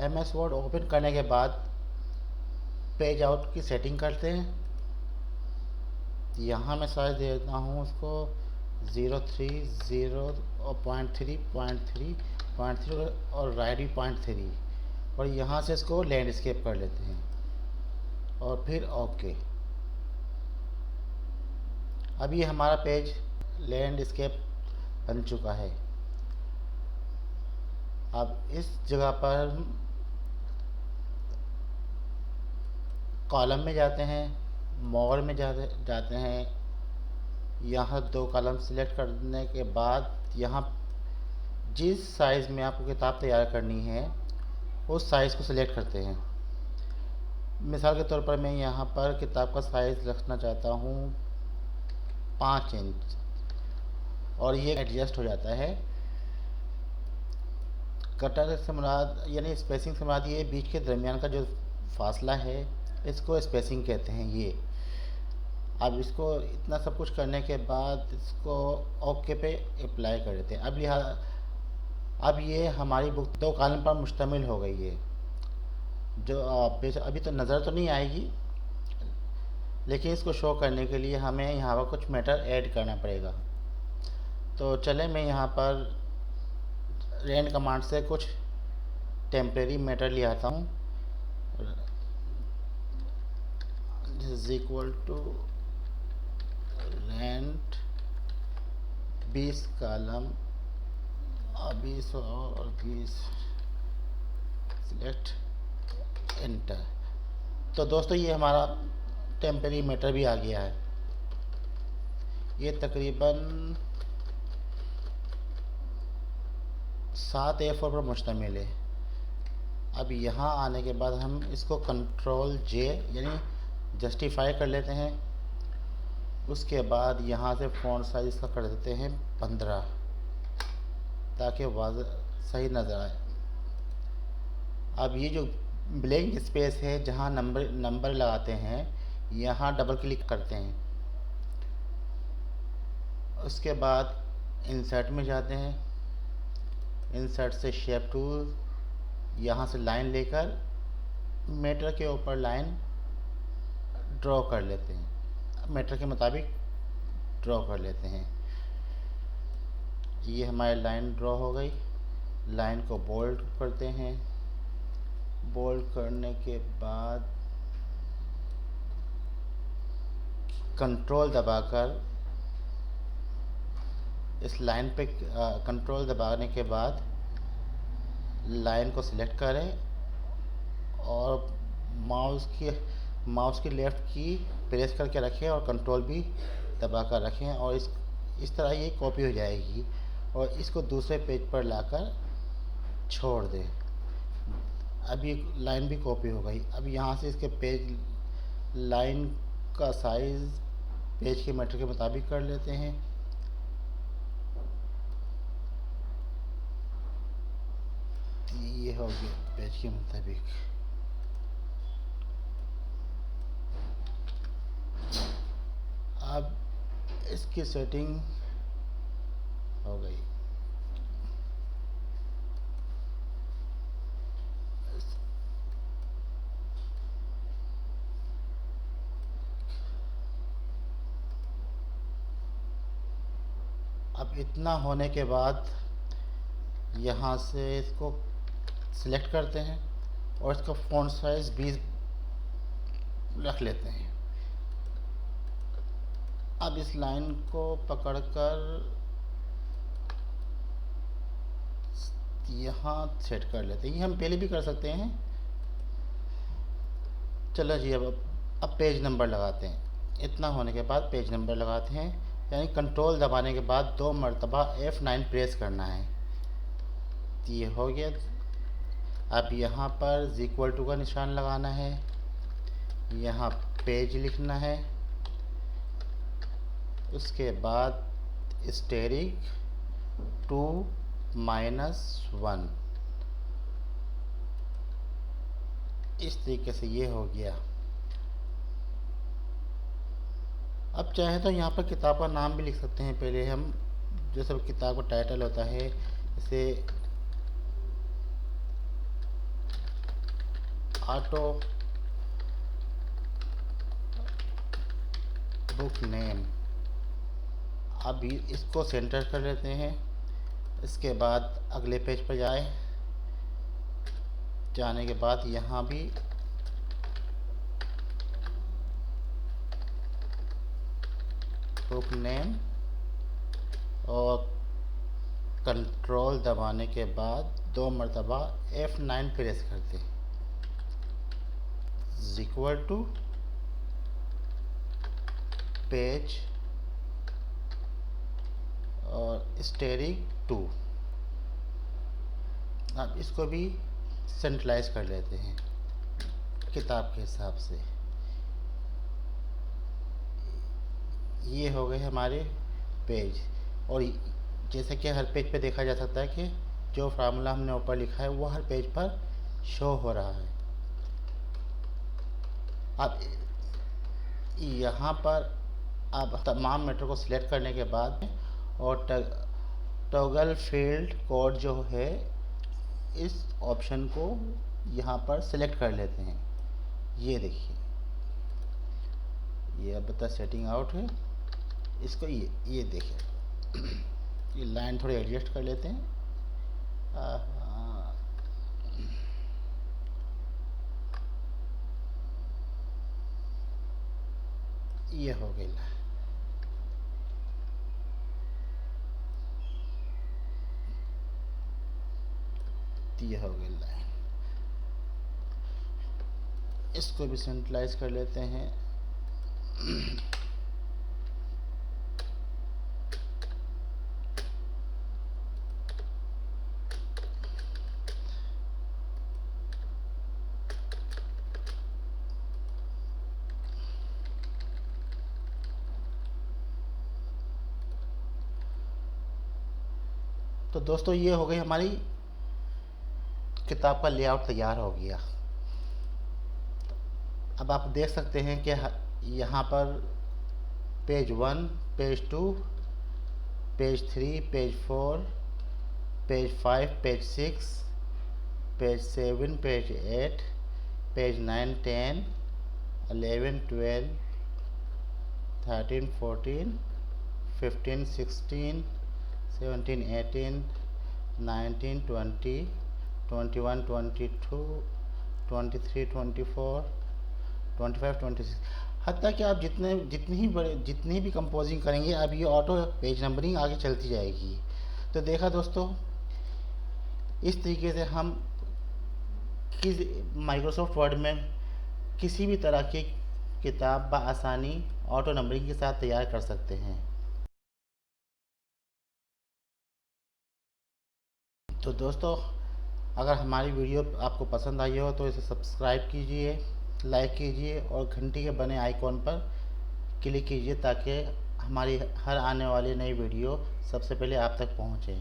MS word open करने के बाद पेज आउट की सेटिंग करते हैं। यहाँ मैं साइज दे देता हूँ उसको 0.30 और 0.3 और राइट भी 0.3 और यहाँ से इसको लैंडस्केप कर लेते हैं और फिर ओके। अब ये हमारा पेज लैंडस्केप बन चुका है। अब इस जगह पर कॉलम में जाते हैं, मोर में जाते हैं। यहाँ 2 कॉलम सिलेक्ट करने के बाद यहाँ जिस साइज़ में आपको किताब तैयार करनी है उस साइज़ को सिलेक्ट करते हैं। मिसाल के तौर पर मैं यहाँ पर किताब का साइज़ रखना चाहता हूँ 5 इंच और ये एडजस्ट हो जाता है। कटर से मुराद यानी स्पेसिंग से मुराद ये बीच के दरमियान का जो फासला है इसको स्पेसिंग कहते हैं। ये अब इसको इतना सब कुछ करने के बाद इसको ओके पे अप्लाई कर देते हैं। अब ये हमारी बुक 2 कॉलम पर मुश्तमिल हो गई है, जो अभी तो नज़र तो नहीं आएगी, लेकिन इसको शो करने के लिए हमें यहाँ पर कुछ मैटर ऐड करना पड़ेगा। तो चले मैं यहाँ पर रेंड कमांड से कुछ टेम्परेरी मैटर ले आता हूँ। Is equal to rent 20 column 20 और 20 सिलेक्ट एंटर। तो दोस्तों ये हमारा टेम्परेरी मैटर भी आ गया है। ये तकरीबन 7 A4 पर मुश्तमिल है। अब यहाँ आने के बाद हम इसको कंट्रोल J यानी जस्टिफाई कर लेते हैं। उसके बाद यहाँ से फ़ॉन्ट साइज इसका कर देते हैं 15 ताकि सही नज़र आए। अब ये जो ब्लैंक स्पेस है जहाँ नंबर लगाते हैं यहाँ डबल क्लिक करते हैं। उसके बाद इंसर्ट में जाते हैं, इंसर्ट से शेप टूल, यहाँ से लाइन लेकर मैटर के ऊपर लाइन ड्रॉ कर लेते हैं, मैटर के मुताबिक ड्रॉ कर लेते हैं। ये हमारी लाइन ड्रॉ हो गई। लाइन को बोल्ड करते हैं। बोल्ड करने के बाद कंट्रोल दबाकर इस लाइन पे कंट्रोल दबाने के बाद लाइन को सिलेक्ट करें और माउस की लेफ़्ट की प्रेस करके रखें और कंट्रोल भी दबा कर रखें और इस तरह ये कॉपी हो जाएगी और इसको दूसरे पेज पर लाकर छोड़ दें। अब ये लाइन भी कॉपी हो गई। अब यहाँ से इसके पेज लाइन का साइज़ पेज के मैटर के मुताबिक कर लेते हैं। ये हो गया पेज के मुताबिक। अब इसकी सेटिंग हो गई। अब इतना होने के बाद यहाँ से इसको सिलेक्ट करते हैं और इसका फ़ॉन्ट साइज़ 20 रख लेते हैं। अब इस लाइन को पकड़कर यहाँ सेट कर लेते हैं। ये हम पहले भी कर सकते हैं। चलो जी, अब पेज नंबर लगाते हैं। इतना होने के बाद पेज नंबर लगाते हैं, यानी कंट्रोल दबाने के बाद 2 मरतबा F9 प्रेस करना है। ये हो गया। अब यहाँ पर इक्वल टू का निशान लगाना है, यहाँ पेज लिखना है। उसके बाद स्टेरिक 2-1 इस तरीके से ये हो गया। अब चाहे तो यहाँ पर किताब का नाम भी लिख सकते हैं। पहले हम जैसे किताब का टाइटल होता है, जैसे ऑटो बुक नेम। अभी इसको सेंटर कर लेते हैं। इसके बाद अगले पेज पर जाने के बाद यहाँ भी बुक नेम और कंट्रोल दबाने के बाद 2 मरतबा F9 प्रेस करते हैं। इक्वल टू पेज और स्टेरिंग 2। अब इसको भी सेंट्रलाइज कर लेते हैं किताब के हिसाब से। ये हो गए हमारे पेज। और जैसे कि हर पेज पे देखा जा सकता है कि जो फार्मूला हमने ऊपर लिखा है वो हर पेज पर शो हो रहा है। अब यहाँ पर अब तमाम मैटर को सिलेक्ट करने के बाद और टॉगल फील्ड कोड जो है इस ऑप्शन को यहाँ पर सिलेक्ट कर लेते हैं। ये देखिए, ये अब बता सेटिंग आउट है। इसको ये देखिए, ये लाइन थोड़ी एडजस्ट कर लेते हैं। ये हो गई, ये हो गई लाइन। इसको भी सेंट्रलाइज कर लेते हैं। तो दोस्तों ये हो गई हमारी किताब का लेआउट तैयार हो गया। अब आप देख सकते हैं कि यहाँ पर page 1, page 2, page 3, page 4, page 5, page 6, page 7, page 8, page 9, 10, 11, 12, 13, 14, 15, 16, 17, 18, 19, 20, 21, 22, 23, 24, 25, 26, हत्ता कि आप जितनी भी कंपोजिंग करेंगे अब ये ऑटो पेज नंबरिंग आगे चलती जाएगी। तो देखा दोस्तों, इस तरीके से हम माइक्रोसॉफ्ट वर्ड में किसी भी तरह की किताब बआसानी ऑटो नंबरिंग के साथ तैयार कर सकते हैं। तो दोस्तों, अगर हमारी वीडियो आपको पसंद आई हो तो इसे सब्सक्राइब कीजिए, लाइक कीजिए और घंटी के बने आइकॉन पर क्लिक कीजिए ताकि हमारी हर आने वाली नई वीडियो सबसे पहले आप तक पहुंचे।